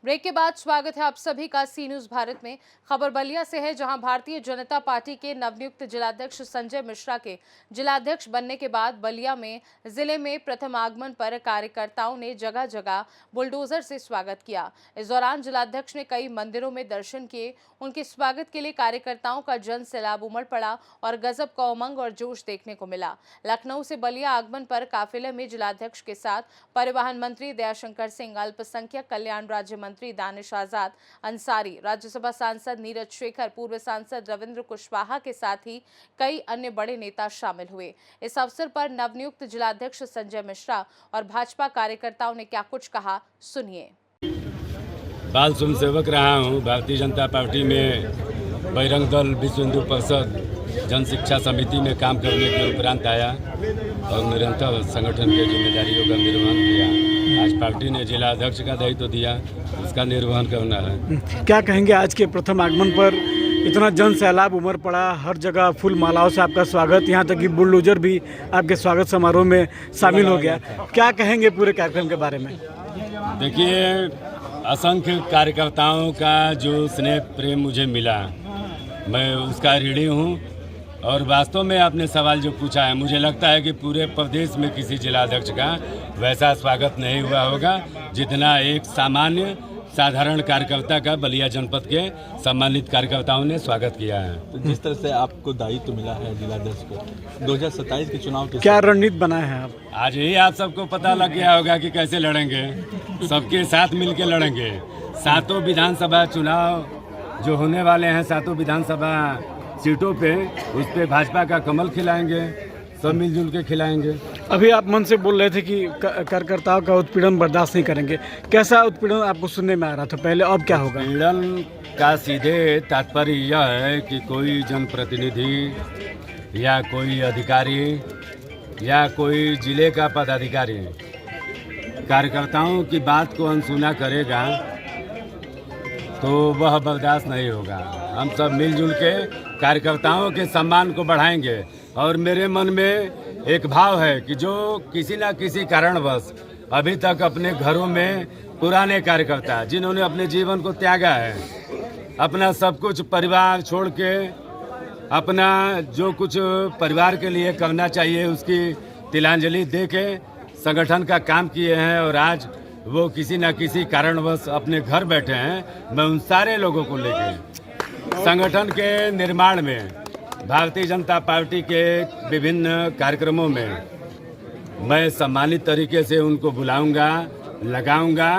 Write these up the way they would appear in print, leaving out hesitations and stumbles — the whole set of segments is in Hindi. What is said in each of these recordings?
ब्रेक के बाद स्वागत है आप सभी का सी न्यूज भारत में। खबर बलिया से है, जहां भारतीय जनता पार्टी के नवनियुक्त जिलाध्यक्ष संजय मिश्रा के जिलाध्यक्ष बनने के बाद बलिया में जिले में प्रथम आगमन पर कार्यकर्ताओं ने जगह जगह बुलडोजर से स्वागत किया। इस दौरान जिलाध्यक्ष ने कई मंदिरों में दर्शन किए। उनके स्वागत के लिए कार्यकर्ताओं का जन सैलाब उमड़ पड़ा और गजब का उमंग और जोश देखने को मिला। लखनऊ से बलिया आगमन पर काफिले में जिलाध्यक्ष के साथ परिवहन मंत्री दयाशंकर सिंह, अल्पसंख्यक कल्याण राज्य मंत्री दानिश आजाद अंसारी, राज्यसभा सांसद नीरज शेखर, पूर्व सांसद रविंद्र कुशवाहा के साथ ही कई अन्य बड़े नेता शामिल हुए। इस अवसर पर नवनियुक्त जिलाध्यक्ष संजय मिश्रा और भाजपा कार्यकर्ताओं ने क्या कुछ कहा, सुनिए। बाल स्वयंसेवक रहा हूँ। भारतीय जनता पार्टी में बजरंग दल, विश्व हिंदू परिषद, जन शिक्षा समिति में काम करने के उपरांत आया और निरंतर संगठन के जिम्मेदारियों का निर्वहन किया। आज पार्टी ने जिला अध्यक्ष का दायित्व दिया, उसका निर्वहन करना है। क्या कहेंगे आज के प्रथम आगमन पर? इतना जन सैलाब उमड़ पड़ा, हर जगह फूल मालाओं से आपका स्वागत, यहाँ तक कि बुलडोजर भी आपके स्वागत समारोह में शामिल हो गया। क्या कहेंगे पूरे कार्यक्रम के बारे में? देखिए, असंख्य कार्यकर्ताओं का जो स्नेह प्रेम मुझे मिला, मैं उसका ऋणी हूँ। और वास्तव में आपने सवाल जो पूछा है, मुझे लगता है कि पूरे प्रदेश में किसी जिलाध्यक्ष का वैसा स्वागत नहीं हुआ होगा जितना एक सामान्य साधारण कार्यकर्ता का बलिया जनपद के सम्मानित कार्यकर्ताओं ने स्वागत किया है। तो जिस तरह से आपको दायित्व मिला है जिलाध्यक्ष को, 2027 के चुनाव के क्या रणनीति बनाए हैं आप? आज ही आप सबको पता लग गया होगा कि कैसे लड़ेंगे। सबके साथ मिलकर लड़ेंगे। सातों विधानसभा चुनाव जो होने वाले हैं, सातों विधानसभा सीटों पे, उस पे भाजपा का कमल खिलाएंगे, सब मिलजुल के खिलाएंगे। अभी आप मन से बोल रहे थे कि कार्यकर्ताओं का उत्पीड़न बर्दाश्त नहीं करेंगे। कैसा उत्पीड़न आपको सुनने में आ रहा था पहले, अब क्या होगा? उत्पीड़न का सीधे तात्पर्य यह है कि कोई जनप्रतिनिधि या कोई अधिकारी या कोई जिले का पदाधिकारी कार्यकर्ताओं की बात को अनसुना करेगा तो वह बर्दाश्त नहीं होगा। हम सब मिलजुल के कार्यकर्ताओं के सम्मान को बढ़ाएंगे। और मेरे मन में एक भाव है कि जो किसी न किसी कारणवश अभी तक अपने घरों में पुराने कार्यकर्ता जिन्होंने अपने जीवन को त्यागा है, अपना सब कुछ परिवार छोड़ के, अपना जो कुछ परिवार के लिए करना चाहिए उसकी तिलांजलि दे के संगठन का काम किए हैं और आज वो किसी न किसी कारणवश अपने घर बैठे हैं, मैं उन सारे लोगों को लेके संगठन के निर्माण में, भारतीय जनता पार्टी के विभिन्न कार्यक्रमों में मैं सम्मानित तरीके से उनको बुलाऊंगा, लगाऊंगा,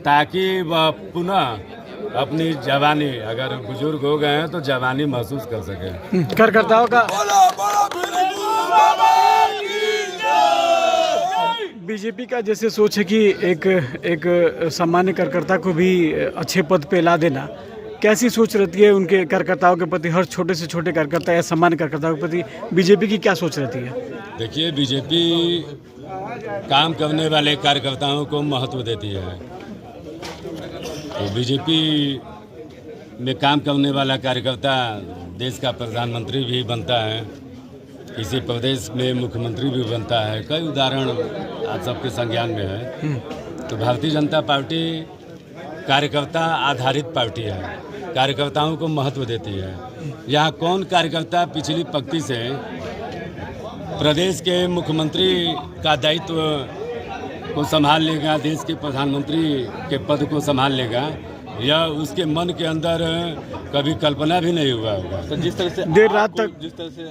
ताकि वह पुनः अपनी जवानी, अगर बुजुर्ग हो गए हैं तो जवानी महसूस कर सके। कार्यकर्ताओं का बीजेपी का जैसे सोच है कि एक सामान्य कार्यकर्ता को भी अच्छे पद पे ला देना, कैसी सोच रहती है उनके कार्यकर्ताओं के प्रति? हर छोटे से छोटे कार्यकर्ता या सामान्य कार्यकर्ताओं के प्रति बीजेपी की क्या सोच रहती है? देखिए, बीजेपी काम करने वाले कार्यकर्ताओं को महत्व देती है। तो बीजेपी में काम करने वाला कार्यकर्ता देश का प्रधानमंत्री भी बनता है, किसी प्रदेश में मुख्यमंत्री भी बनता है। कई उदाहरण आप सबके संज्ञान में है। तो भारतीय जनता पार्टी कार्यकर्ता आधारित पार्टी है, कार्यकर्ताओं को महत्व देती है। यहाँ कौन कार्यकर्ता पिछली पंक्ति से प्रदेश के मुख्यमंत्री का दायित्व को संभाल लेगा, देश के प्रधानमंत्री के पद को संभाल लेगा, या उसके मन के अंदर कभी कल्पना भी नहीं हुआ होगा। तो जिस तरह से देर रात तक, जिस तरह से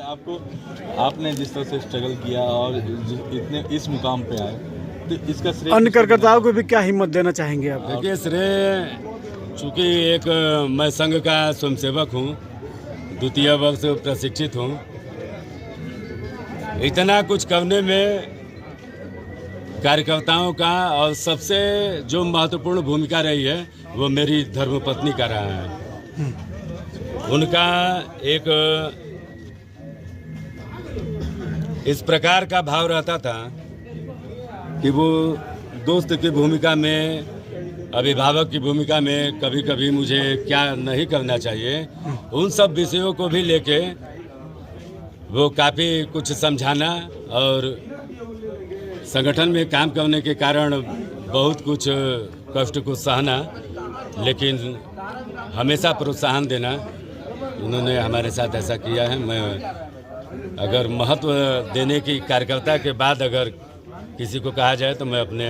आपने जिस तरह से स्ट्रगल किया और इतने इस मुकाम पे आए, तो इसका श्रेय अन्य कार्यकर्ताओं को भी क्या हिम्मत देना चाहेंगे आप? देखिए, श्रेय, चूँकि एक मैं संघ का स्वयंसेवक हूँ, द्वितीय वर्ष प्रशिक्षित हूँ, इतना कुछ करने में कार्यकर्ताओं का और सबसे जो महत्वपूर्ण भूमिका रही है वो मेरी धर्मपत्नी का रहा है। उनका एक इस प्रकार का भाव रहता था कि वो दोस्त की भूमिका में, अभिभावक की भूमिका में कभी कभी मुझे क्या नहीं करना चाहिए, उन सब विषयों को भी लेके वो काफ़ी कुछ समझाना और संगठन में काम करने के कारण बहुत कुछ कष्ट को सहना, लेकिन हमेशा प्रोत्साहन देना, उन्होंने हमारे साथ ऐसा किया है। मैं अगर महत्व देने की कार्यकर्ता के बाद अगर किसी को कहा जाए तो मैं अपने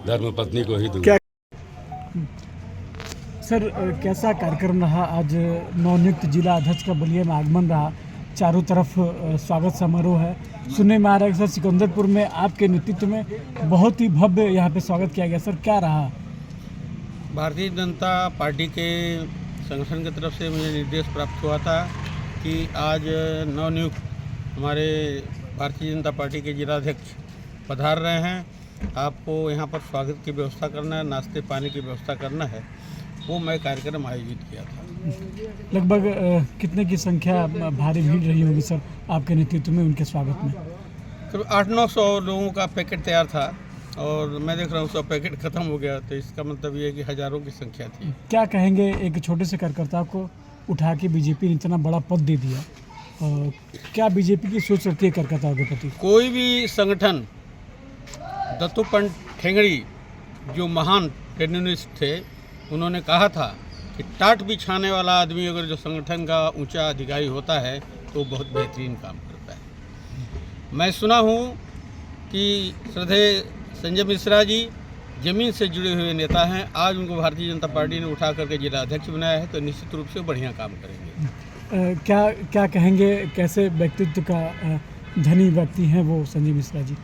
धर्मपत्नी को ही दूंगा। सर, कैसा कार्यक्रम रहा? आज नवनियुक्त जिला अध्यक्ष का बलिया में आगमन रहा, चारों तरफ स्वागत समारोह है। सुनने में आ रहा है कि सर सिकंदरपुर में आपके नेतृत्व में बहुत ही भव्य यहाँ पे स्वागत किया गया। सर, क्या रहा? भारतीय जनता पार्टी के संगठन की तरफ से मुझे निर्देश प्राप्त हुआ था कि आज नवनियुक्त हमारे भारतीय जनता पार्टी के जिलाध्यक्ष पधार रहे हैं, आपको यहाँ पर स्वागत की व्यवस्था करना है, नाश्ते पानी की व्यवस्था करना है। वो मैं कार्यक्रम आयोजित किया था। लगभग कितने की संख्या भारी भीड़ रही होगी सर आपके नेतृत्व में उनके स्वागत में? करीब 800-900 लोगों का पैकेट तैयार था और मैं देख रहा हूँ 100 पैकेट ख़त्म हो गया, तो इसका मतलब ये है कि हज़ारों की संख्या थी। क्या कहेंगे, एक छोटे से कार्यकर्ता को उठा के बीजेपी ने इतना बड़ा पद दे दिया, और क्या बीजेपी की सोच रहती है कार्यकर्ताओं के प्रति? कोई भी संगठन, दत्तोपंत ठेंगड़ी जो महान टेक्नोनिस्ट थे, उन्होंने कहा था कि टाट बिछाने वाला आदमी अगर जो संगठन का ऊंचा अधिकारी होता है तो बहुत बेहतरीन काम करता है। मैं सुना हूँ कि श्रद्धेय संजय मिश्रा जी जमीन से जुड़े हुए नेता हैं, आज उनको भारतीय जनता पार्टी ने उठा करके जिला अध्यक्ष बनाया है, तो निश्चित रूप से बढ़िया काम करेंगे। क्या कहेंगे, कैसे व्यक्तित्व का धनी व्यक्ति हैं वो संजय मिश्रा जी?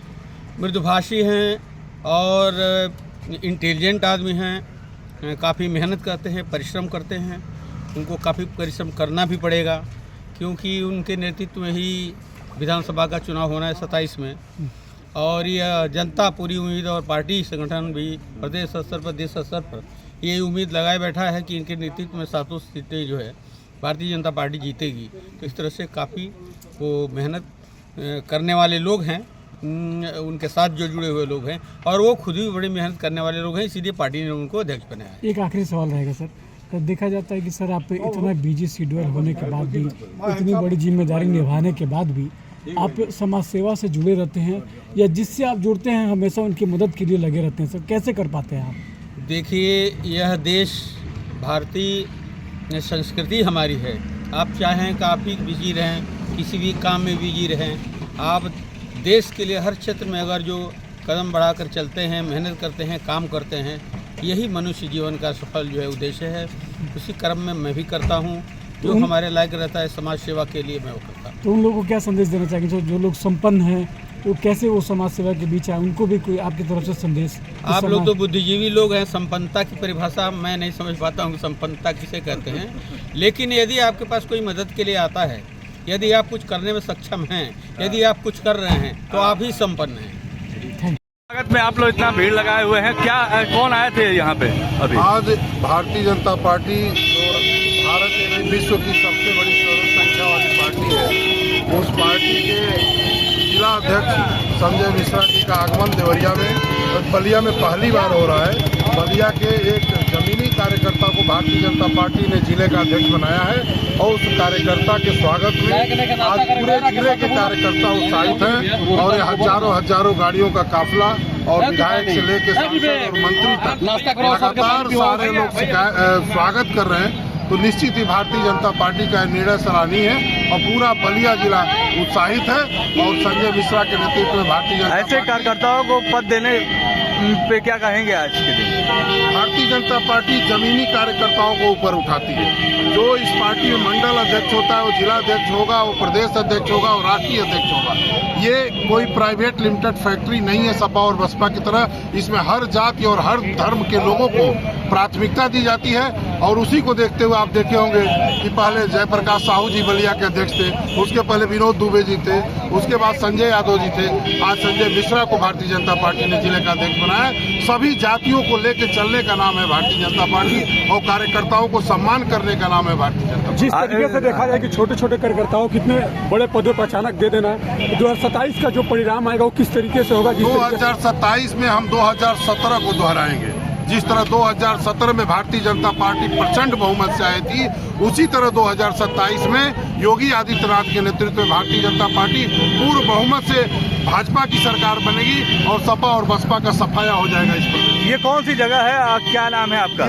मृदुभाषी हैं और इंटेलिजेंट आदमी हैं, काफ़ी मेहनत करते हैं, परिश्रम करते हैं। उनको काफ़ी परिश्रम करना भी पड़ेगा क्योंकि उनके नेतृत्व में ही विधानसभा का चुनाव होना है 27 में, और यह जनता पूरी उम्मीद और पार्टी संगठन भी प्रदेश स्तर पर, देश स्तर पर ये उम्मीद लगाए बैठा है कि इनके नेतृत्व में 7 सीटें जो है भारतीय जनता पार्टी जीतेगी। तो इस तरह से काफ़ी वो मेहनत करने वाले लोग हैं, उनके साथ जो जुड़े हुए लोग हैं, और वो खुद भी बड़ी मेहनत करने वाले लोग हैं, इसीलिए पार्टी ने उनको अध्यक्ष बनाया है। एक आखिरी सवाल रहेगा सर, तो देखा जाता है कि सर आप इतना बिजी शेड्यूल होने के बाद भी, इतनी बड़ी जिम्मेदारी निभाने के बाद भी आप समाज सेवा से जुड़े रहते हैं, या जिससे आप जुड़ते हैं हमेशा उनकी मदद के लिए लगे रहते हैं। सर, कैसे कर पाते हैं आप? देखिए, यह देश, भारतीय संस्कृति हमारी है। आप चाहें काफ़ी बिजी रहें, किसी भी काम में बिजी रहें, आप देश के लिए हर क्षेत्र में अगर जो कदम बढ़ाकर चलते हैं, मेहनत करते हैं, काम करते हैं, यही मनुष्य जीवन का सफल जो है उद्देश्य है। उसी क्रम में मैं भी करता हूँ, जो हमारे लायक रहता है समाज सेवा के लिए मैं वो करता हूँ। तो उन लोगों को क्या संदेश देना चाहिए जो लोग संपन्न हैं, तो कैसे वो समाज सेवा के बीच आए? उनको भी कोई आपकी तरफ से संदेश? आप लोग तो बुद्धिजीवी लोग हैं, संपन्नता की परिभाषा मैं नहीं समझ पाता हूँ कि संपन्नता किसे कहते हैं, लेकिन यदि आपके पास कोई मदद के लिए आता है, यदि आप कुछ करने में सक्षम हैं, यदि आप कुछ कर रहे हैं, तो आप ही संपन्न हैं। स्वागत में आप लोग इतना भीड़ लगाए हुए हैं, क्या कौन आए थे यहाँ पे अभी? आज भारतीय जनता पार्टी जो भारत एवं विश्व की सबसे बड़ी संख्या वाली पार्टी है, उस पार्टी के जिला अध्यक्ष संजय मिश्रा जी का आगमन देवरिया में, बलिया में पहली बार हो रहा है। बलिया के एक जमीनी कार्यकर्ता को भारतीय जनता पार्टी ने जिले का अध्यक्ष बनाया है, और उस कार्यकर्ता के स्वागत में आज पूरे जिले के कार्यकर्ता उत्साहित हैं, और हजारों गाड़ियों का काफिला और विधायक से लेकर सांसद और मंत्री तक लगातार सारे लोग स्वागत कर रहे हैं। तो निश्चित ही भारतीय जनता पार्टी का निर्णय सराहनीय है और पूरा बलिया जिला उत्साहित है, और संजय मिश्रा के नेतृत्व में भारतीय जनता ऐसे कार्यकर्ताओं को पद देने पे क्या कहेंगे आज के दिन? भारतीय जनता पार्टी जमीनी कार्यकर्ताओं को ऊपर उठाती है। जो इस पार्टी में मंडल अध्यक्ष होता है वो जिला अध्यक्ष होगा, वो प्रदेश अध्यक्ष होगा, और राष्ट्रीय अध्यक्ष होगा। ये कोई प्राइवेट लिमिटेड फैक्ट्री नहीं है सपा और बसपा की तरह। इसमें हर जाति और हर धर्म के लोगों को प्राथमिकता दी जाती है, और उसी को देखते हुए आप देखे होंगे कि पहले जयप्रकाश साहू जी बलिया के अध्यक्ष थे, उसके पहले विनोद दुबे जी थे, उसके बाद संजय यादव जी थे, आज संजय मिश्रा को भारतीय जनता पार्टी ने जिले का अध्यक्ष बनाया। सभी जातियों को लेकर चलने का नाम है भारतीय जनता पार्टी, और कार्यकर्ताओं को सम्मान करने का नाम है भारतीय जनता पार्टी। जिस तरीके से देखा जाए कि छोटे छोटे कार्यकर्ताओं कितने बड़े पदों पर अचानक दे देना, 2027 का जो परिणाम आएगा वो किस तरीके से होगा? 2027 में हम 2017 को दोहराएंगे। जिस तरह 2017 में भारतीय जनता पार्टी प्रचंड बहुमत से आई थी, उसी तरह 2027 में योगी आदित्यनाथ के नेतृत्व में भारतीय जनता पार्टी पूर्ण बहुमत से भाजपा की सरकार बनेगी, और सपा और बसपा का सफाया हो जाएगा इस पर। ये कौन सी जगह है, क्या नाम है आपका?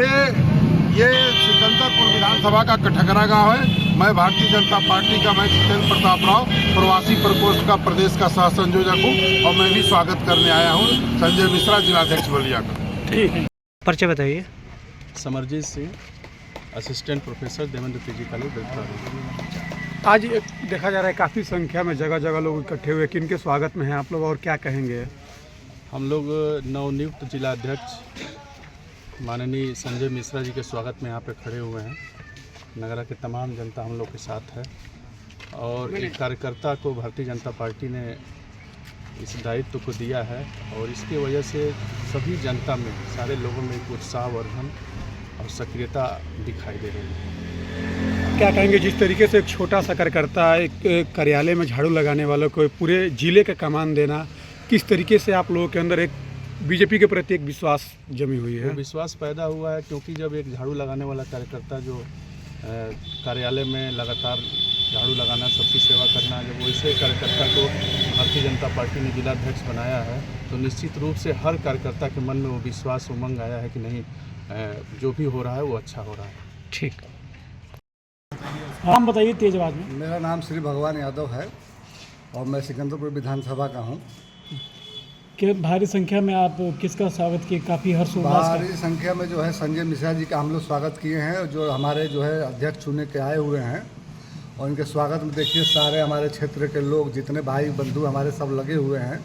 ये सिकंदरपुर विधानसभा का कठघरा गांव है। मैं भारतीय जनता पार्टी का, मैं जितेंद्र प्रताप राव, प्रवासी प्रकोष्ठ का प्रदेश का सह संयोजक हूँ और मैं भी स्वागत करने आया हूँ संजय मिश्रा जिलाध्यक्ष बलिया का। ठीक है, परिचय बताइए। Samarjeet Singh, assistant professor Devendra PG college Beltara. आज देखा जा रहा है काफ़ी संख्या में जगह जगह लोग इकट्ठे हुए, किनके स्वागत में हैं आप लोग और क्या कहेंगे? हम लोग नवनियुक्त जिलाध्यक्ष माननीय संजय मिश्रा जी के स्वागत में यहाँ पे खड़े हुए हैं। नगरा के तमाम जनता हम लोग के साथ है और एक कार्यकर्ता को भारतीय जनता पार्टी ने इस दायित्व को दिया है और इसकी वजह से सभी जनता में, सारे लोगों में एक उत्साह वर्धन और सक्रियता दिखाई दे रही है। क्या कहेंगे, जिस तरीके से एक छोटा सा कार्यकर्ता एक कार्यालय में झाड़ू लगाने वालों को पूरे जिले का कमान देना, किस तरीके से आप लोगों के अंदर एक बीजेपी के प्रति एक विश्वास जमी हुई है? विश्वास पैदा हुआ है क्योंकि जब एक झाड़ू लगाने वाला कार्यकर्ता जो कार्यालय में लगातार झाड़ू लगाना, सबकी सेवा करना, जब वैसे कार्यकर्ता को भारतीय जनता पार्टी ने जिलाध्यक्ष बनाया है तो निश्चित रूप से हर कार्यकर्ता के मन में वो विश्वास, उमंग आया है कि नहीं, जो भी हो रहा है वो अच्छा हो रहा है। ठीक, नाम बताइए तेज आवाज में। मेरा नाम श्री भगवान यादव है और मैं सिकंदरपुर विधानसभा का हूँ। कि भारी संख्या में आप किसका स्वागत किए? काफ़ी हर्षोल्लास का। भारी संख्या में जो है संजय मिश्रा जी का हम लोग स्वागत किए हैं, जो हमारे जो है अध्यक्ष चुने के आए हुए हैं और इनके स्वागत में देखिए सारे हमारे क्षेत्र के लोग, जितने भाई बंधु हमारे सब लगे हुए हैं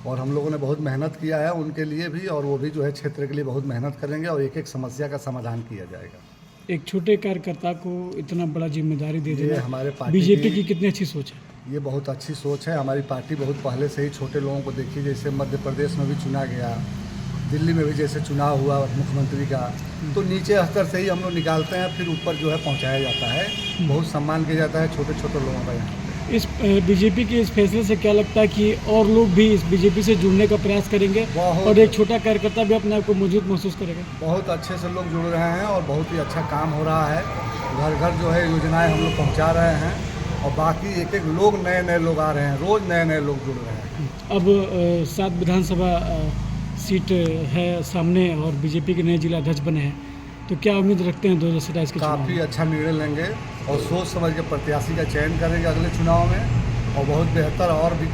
और हम लोगों ने बहुत मेहनत किया है उनके लिए भी और वो भी जो है क्षेत्र के लिए बहुत मेहनत करेंगे और एक एक समस्या का समाधान किया जाएगा। एक छोटे कार्यकर्ता को इतना बड़ा जिम्मेदारी दे देना हमारे पार्टी बीजेपी की कितनी अच्छी सोच है। ये बहुत अच्छी सोच है। हमारी पार्टी बहुत पहले से ही छोटे लोगों को देखी, जैसे मध्य प्रदेश में भी चुना गया, दिल्ली में भी जैसे चुनाव हुआ मुख्यमंत्री का, तो नीचे स्तर से ही हम लोग निकालते हैं, फिर ऊपर जो है पहुंचाया जाता है। बहुत सम्मान किया जाता है छोटे छोटे लोगों का। यहाँ इस बीजेपी के इस फैसले से क्या लगता है कि और लोग भी इस बीजेपी से जुड़ने का प्रयास करेंगे और एक छोटा कार्यकर्ता भी अपने आप को मौजूद महसूस करेगा? बहुत अच्छे से लोग जुड़ रहे हैं और बहुत ही अच्छा काम हो रहा है। घर घर जो है योजनाएं हम लोग पहुंचा रहे हैं और बाकी एक एक लोग, नए नए लोग आ रहे हैं, रोज़ नए नए लोग जुड़ रहे हैं। अब 7 विधानसभा सीट है सामने और बीजेपी के नए जिलाध्यक्ष बने हैं, तो क्या उम्मीद रखते हैं 2027 के चुनाव में? काफ़ी अच्छा निर्णय लेंगे और सोच समझ के प्रत्याशी का चयन करेंगे अगले चुनाव में और बहुत बेहतर और भी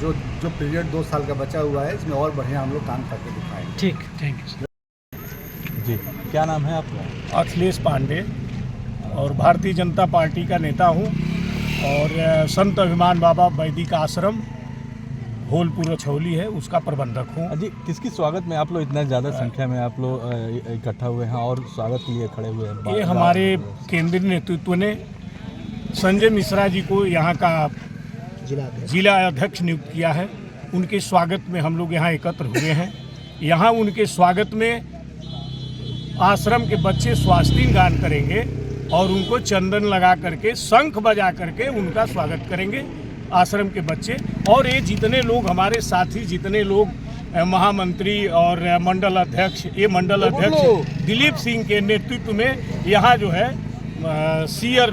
जो पीरियड 2 साल का बचा हुआ है इसमें और बढ़िया हम लोग काम करके दिखाएंगे। ठीक, थैंक यू जी, क्या नाम है आपका? अखिलेश पांडे और भारतीय जनता पार्टी का नेता हूँ और संत अभिमान बाबा वैदिक आश्रम होलपुर छौली है उसका प्रबंधक हूँ। जी, किसकी स्वागत में आप लोग इतना ज़्यादा संख्या में आप लोग इकट्ठा हुए हैं और स्वागत के लिए खड़े हुए हैं? ये हमारे केंद्रीय नेतृत्व ने संजय मिश्रा जी को यहाँ का जिला अध्यक्ष नियुक्त किया है। उनके स्वागत में हम लोग यहाँ एकत्र हुए हैं। यहाँ उनके स्वागत में आश्रम के बच्चे स्वास्तिक गान करेंगे और उनको चंदन लगा करके, शंख बजा करके उनका स्वागत करेंगे आश्रम के बच्चे। और ये जितने लोग हमारे साथी, जितने लोग महामंत्री और मंडल अध्यक्ष, ये मंडल अध्यक्ष दिलीप सिंह के नेतृत्व में यहाँ जो है सीयर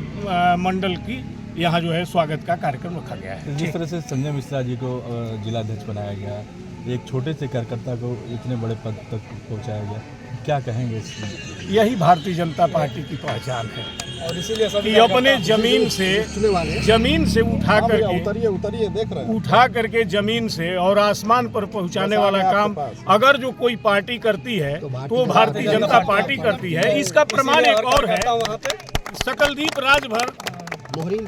मंडल की यहाँ जो है स्वागत का कार्यक्रम रखा गया है। जिस तरह से संजय मिश्रा जी को जिलाध्यक्ष बनाया गया, एक छोटे से कार्यकर्ता को इतने बड़े पद तक पहुँचाया गया, क्या कहेंगे इसमें? यही भारतीय जनता पार्टी की पहचान है और इसीलिए कि अपने जमीन से उठा करके जमीन से और आसमान पर पहुंचाने वाला काम अगर जो कोई पार्टी करती है तो भारतीय जनता पार्टी करती है। इसका प्रमाण एक और है, सकलदीप राजभर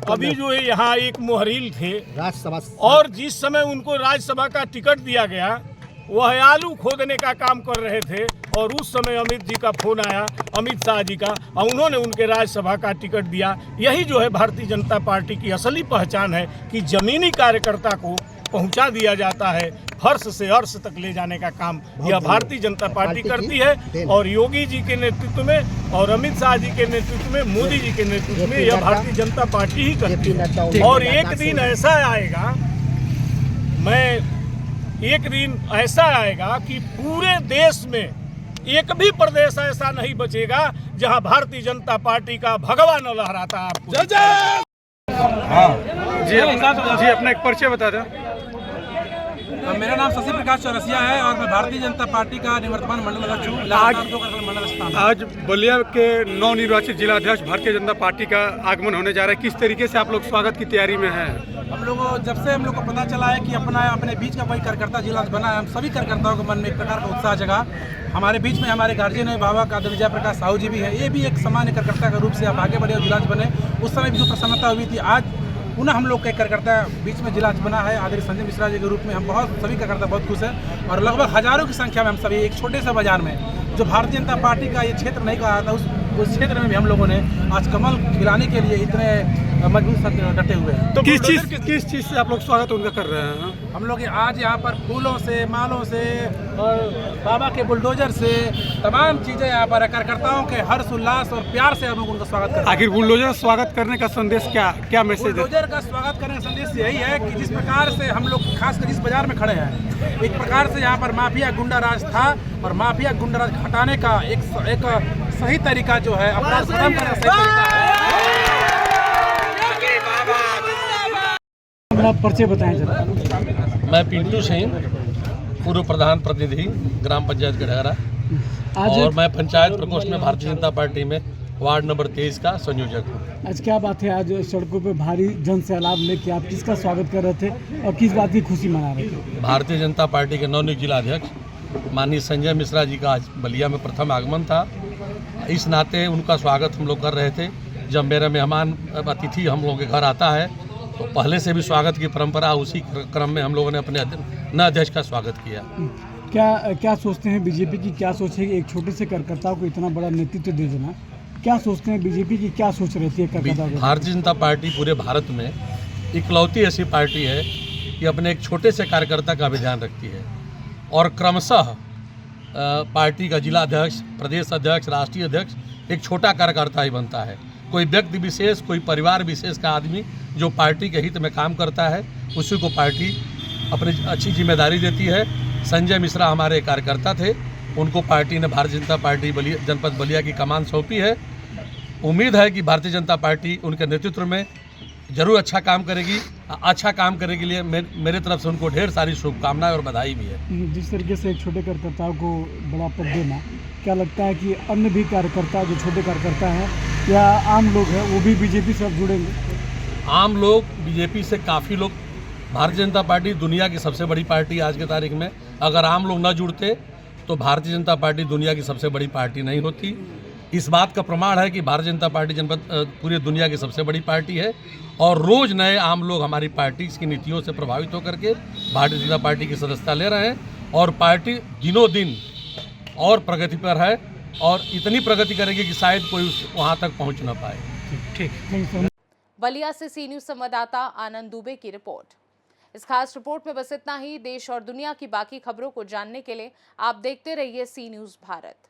अभी जो है यहाँ एक मोहरील थे राज्यसभा, और जिस समय उनको राज्यसभा का टिकट दिया गया वह आलू खोदने का काम कर रहे थे और उस समय अमित जी का फोन आया, अमित शाह जी का, और उन्होंने उनके राज्यसभा का टिकट दिया। यही जो है भारतीय जनता पार्टी की असली पहचान है कि जमीनी कार्यकर्ता को पहुंचा दिया जाता है, फर्श से अर्श तक ले जाने का काम यह भारतीय जनता पार्टी करती है। और योगी जी के नेतृत्व में और अमित शाह जी के नेतृत्व में, मोदी जी के नेतृत्व में यह भारतीय जनता पार्टी ही करती है। और एक दिन ऐसा आएगा कि पूरे देश में एक भी प्रदेश ऐसा नहीं बचेगा जहां भारतीय जनता पार्टी का भगवा न लहराता। आपको जी अपना एक परिचय बता दें। मेरा नाम शशि प्रकाश चौरसिया है और मैं भारतीय जनता पार्टी का निवर्तमान मंडल अध्यक्ष हूँ। लगातार 2 मंडल स्थान। आज बलिया के नवनिर्वाचित जिलाध्यक्ष भारतीय जनता पार्टी का आगमन होने जा रहा है, किस तरीके से आप लोग स्वागत की तैयारी में हैं? हम लोग जब से हम लोग को पता चला है कि अपने बीच का कोई कार्यकर्ता जिला बना है, हम सभी कार्यकर्ताओं के मन में एक प्रकार का उत्साह जगा। हमारे बीच में हमारे गार्जियन है बाबा का विजय प्रकाश साहू जी भी है, ये भी एक सामान्य कार्यकर्ता के रूप से आप आगे बढ़े और जिला बने। उस समय भी जो प्रसन्नता हुई थी, आज पुनः हम लोग का एक कार्यकर्ता बीच में जिला बना है आदरणीय संजय मिश्रा जी के रूप में। हम सभी कार्यकर्ता बहुत खुश हैं और लगभग हजारों की संख्या में हम सभी एक छोटे से बाजार में जो भारतीय जनता पार्टी का ये क्षेत्र नहीं कहा था, उस क्षेत्र में भी हम लोगों ने आज कमल खिलाने के लिए इतने मजबूत डटे हुए हैं। तो किस चीज़ से आप लोग स्वागत उनका कर रहे हैं? हम लोग आज यहाँ पर फूलों से, मालों से और बाबा के बुलडोजर से तमाम चीज़ें यहाँ पर कार्यकर्ताओं के हर्ष उल्लास और प्यार से हम लोग उनका स्वागत करते हैं। आखिर बुलडोजर स्वागत करने का संदेश क्या मैसेज है? बुलडोजर का स्वागत करने का संदेश यही है कि जिस प्रकार से हम लोग खासकर जिस बाजार में खड़े हैं, एक प्रकार से यहाँ पर माफिया गुंडा राज था और माफिया गुंडा राज हटाने का एक सही तरीका जो है अपराध खत्म करने का सही तरीका है। अपना परिचय बताएं जरा। मैं पिंटू सिंह, पूर्व प्रधान प्रतिनिधि ग्राम पंचायत गढ़हरा, और मैं पंचायत प्रकोष्ठ में भारतीय जनता पार्टी में वार्ड नंबर 23 का संयोजक हूँ। आज क्या बात है, आज सड़कों पे भारी जन सैलाब लेके आप किसका स्वागत कर रहे थे और किस बात की खुशी मना रहे थे? भारतीय जनता पार्टी के नवनियुक्त जिलाध्यक्ष माननीय संजय मिश्रा जी का आज बलिया में प्रथम आगमन था। इस नाते उनका स्वागत हम लोग कर रहे थे। जब मेरा मेहमान अतिथि हम लोगों के घर आता है तो पहले से भी स्वागत की परंपरा, उसी क्रम में हम लोगों ने अपने नए अध्यक्ष का स्वागत किया। क्या सोचते हैं बीजेपी की, क्या सोच है कि एक छोटे से कार्यकर्ता को इतना बड़ा नेतृत्व दे देना? क्या सोचते हैं बीजेपी की, क्या सोच रहती है कार्यकर्ता? भारतीय जनता पार्टी पूरे भारत में इकलौती ऐसी पार्टी है कि अपने एक छोटे से कार्यकर्ता का भी ध्यान रखती है और क्रमशः पार्टी का जिला अध्यक्ष, प्रदेश अध्यक्ष, राष्ट्रीय अध्यक्ष एक छोटा कार्यकर्ता ही बनता है। कोई व्यक्ति विशेष, कोई परिवार विशेष का आदमी जो पार्टी के हित में काम करता है, उसी को पार्टी अपनी अच्छी जिम्मेदारी देती है। संजय मिश्रा हमारे कार्यकर्ता थे, उनको पार्टी ने भारतीय जनता पार्टी जनपद बलिया की कमान सौंपी है। उम्मीद है कि भारतीय जनता पार्टी उनके नेतृत्व में जरूर अच्छा काम करेगी। अच्छा काम करने के लिए मेरे तरफ से उनको ढेर सारी शुभकामनाएं और बधाई भी है। जिस तरीके से एक छोटे कार्यकर्ताओं को बड़ा पद देना, क्या लगता है कि अन्य भी कार्यकर्ता जो छोटे कार्यकर्ता हैं या आम लोग हैं वो भी बीजेपी से अब जुड़ेंगे? आम लोग बीजेपी से काफ़ी लोग, भारतीय जनता पार्टी दुनिया की सबसे बड़ी पार्टी आज के तारीख में, अगर आम लोग न जुड़ते तो भारतीय जनता पार्टी दुनिया की सबसे बड़ी पार्टी नहीं होती। इस बात का प्रमाण है कि भारतीय जनता पार्टी जनपद पूरी दुनिया की सबसे बड़ी पार्टी है और रोज़ नए आम लोग हमारी पार्टी की नीतियों से प्रभावित होकर के भारतीय जनता पार्टी की सदस्यता ले रहे हैं और पार्टी दिनों दिन और प्रगति पर है और इतनी प्रगति करेगी कि शायद कोई वहाँ तक पहुँच ना पाए। ठीक। बलिया से सी न्यूज़ संवाददाता आनंद दुबे की रिपोर्ट। इस खास रिपोर्ट में बस इतना ही। देश और दुनिया की बाकी खबरों को जानने के लिए आप देखते रहिए सी न्यूज़ भारत।